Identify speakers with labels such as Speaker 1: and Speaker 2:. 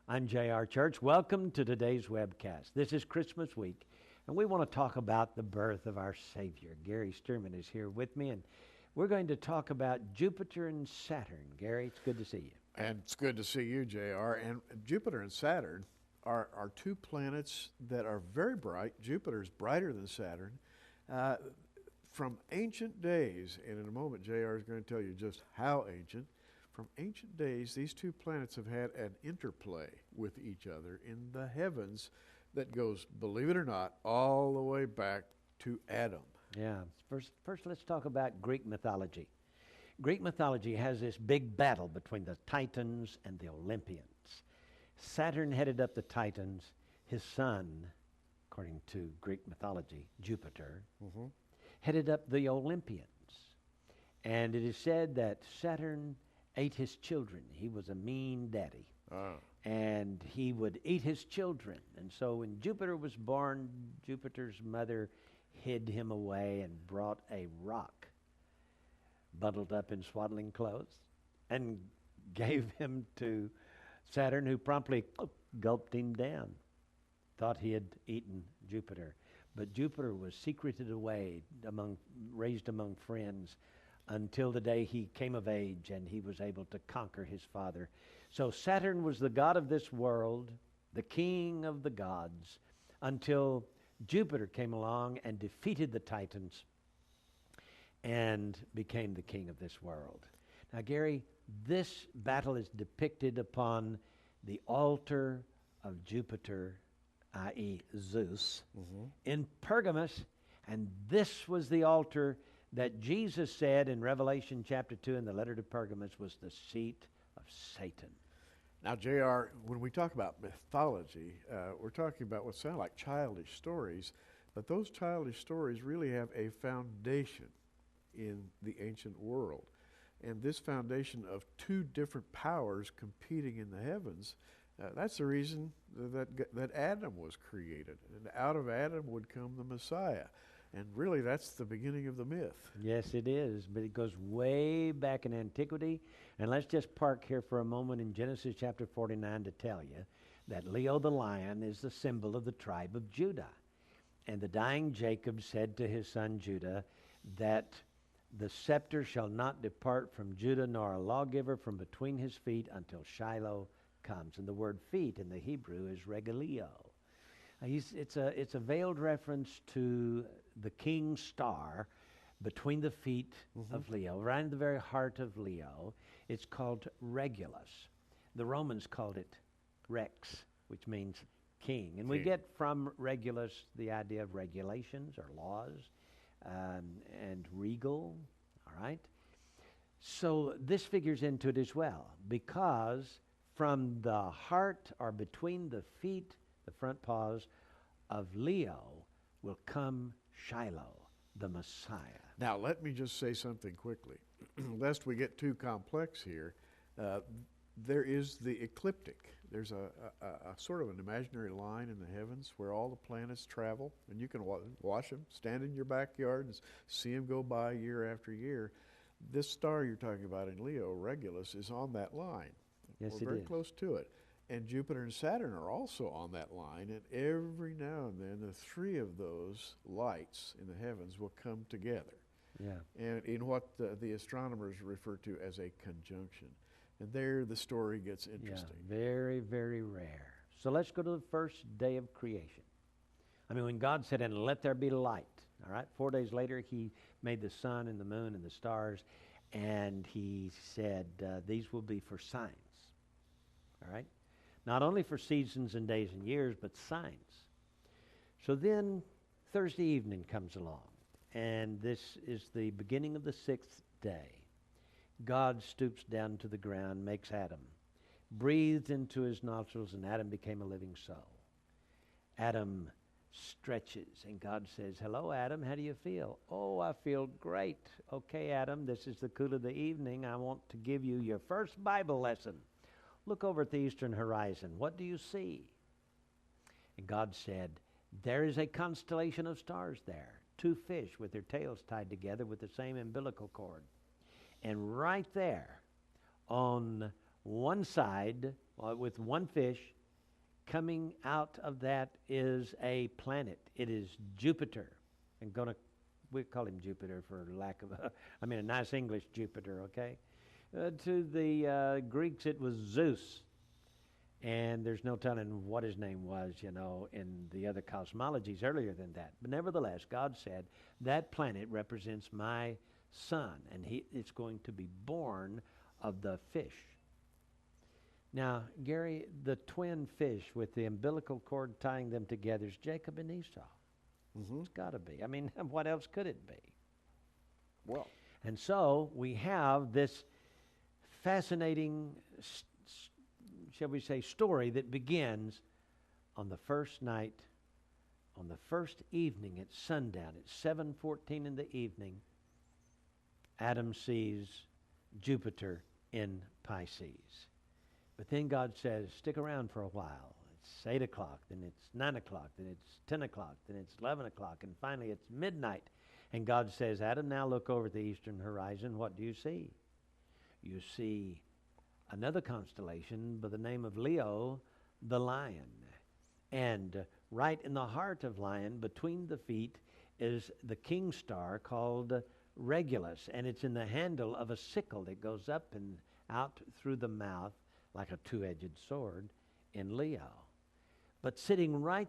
Speaker 1: I'm J.R. Church. Welcome to today's webcast. This is Christmas week, and we want to talk about the birth of our Savior. Gary Sturman is here with me, and we're going to talk about Jupiter and Saturn. Gary, it's good to see you.
Speaker 2: And it's good to see you, JR. And Jupiter and Saturn are two planets that are very bright. Jupiter's brighter than Saturn. From ancient days, and in a moment JR is going to tell you just how ancient. From ancient days, these two planets have had an interplay with each other in the heavens that goes, believe it or not, all the way back to Adam.
Speaker 1: Yeah. First let's talk about Greek mythology. Greek mythology has this big battle between the Titans and the Olympians. Saturn headed up the Titans. His son, according to Greek mythology, Jupiter, headed up the Olympians. And it is said that Saturn ate his children. He was a mean daddy. And he would eat his children. And so when Jupiter was born, Jupiter's mother hid him away and brought a rock bundled up in swaddling clothes and gave him to Saturn, who promptly gulped him down. Thought he had eaten Jupiter. But Jupiter was secreted away, raised among friends, until the day he came of age and he was able to conquer his father. So Saturn was the god of this world, the king of the gods, until Jupiter came along and defeated the Titans and became the king of this world. Now, Gary, this battle is depicted upon the altar of Jupiter, i.e. Zeus, in Pergamus, and this was the altar that Jesus said in Revelation chapter 2 in the letter to Pergamus was the seat of Satan.
Speaker 2: Now, JR, when we talk about mythology, we're talking about what sound like childish stories, but those childish stories really have a foundation in the ancient world. And this foundation of two different powers competing in the heavens, that's the reason that Adam was created. And out of Adam would come the Messiah. And really, that's the beginning of the myth.
Speaker 1: Yes, it is, but it goes way back in antiquity. And let's just park here for a moment in Genesis chapter 49 to tell you that Leo the lion is the symbol of the tribe of Judah. And the dying Jacob said to his son Judah that the scepter shall not depart from Judah, nor a lawgiver from between his feet until Shiloh comes. And the word feet in the Hebrew is regalio. It's a veiled reference to the king's star between the feet of Leo, right in the very heart of Leo. It's called Regulus. The Romans called it Rex, which means king. And we get from Regulus the idea of regulations or laws, and regal, all right? So this figures into it as well, because from the heart or between the feet, the front paws of Leo, will come Shiloh, the Messiah.
Speaker 2: Now, let me just say something quickly. Lest we get too complex here, there is the ecliptic. There's a sort of an imaginary line in the heavens where all the planets travel, and you can watch them, stand in your backyard and see them go by year after year. This star you're talking about in Leo, Regulus, is on that line.
Speaker 1: Yes,
Speaker 2: We're
Speaker 1: it
Speaker 2: very
Speaker 1: is.
Speaker 2: close to it. And Jupiter and Saturn are also on that line, and every now and then the three of those lights in the heavens will come together.
Speaker 1: Yeah.
Speaker 2: And in what the astronomers refer to as a conjunction. And there the story gets interesting.
Speaker 1: Yeah, very, very rare. So let's go to the first day of creation. I mean, when God said, and let there be light, all right? 4 days later, he made the sun and the moon and the stars, and he said, these will be for signs, all right? Not only for seasons and days and years, but signs. So then Thursday evening comes along, and this is the beginning of the sixth day. God stoops down to the ground, makes Adam, breathed into his nostrils, and Adam became a living soul. Adam stretches, and God says, hello, Adam, how do you feel? Oh, I feel great. Okay, Adam, this is the cool of the evening. I want to give you your first Bible lesson. Look over at the eastern horizon. What do you see? And God said, there is a constellation of stars there. 2 fish with their tails tied together with the same umbilical cord. And right there on one side, with one fish coming out of that is a planet. It is Jupiter. And we call him Jupiter for lack of a nice English Jupiter, okay? To the Greeks, it was Zeus. And there's no telling what his name was, in the other cosmologies earlier than that. But nevertheless, God said, that planet represents my son, and it's going to be born of the fish. Now, Gary, the twin fish with the umbilical cord tying them together is Jacob and Esau.
Speaker 2: Mm-hmm.
Speaker 1: It's got to be. What else could it be?
Speaker 2: Well,
Speaker 1: and so we have this fascinating shall we say, story that begins on the first night, on the first evening at sundown, at 7:14 in the evening. Adam sees Jupiter in Pisces. But then God says, stick around for a while. It's 8 o'clock, then it's 9 o'clock, then it's 10 o'clock, then it's 11 o'clock, and finally it's midnight. And God says, Adam, now look over the eastern horizon. What do you see? You see another constellation by the name of Leo, the lion. And right in the heart of lion, between the feet, is the king star called Regulus. And it's in the handle of a sickle that goes up and out through the mouth like a two-edged sword in Leo. But sitting right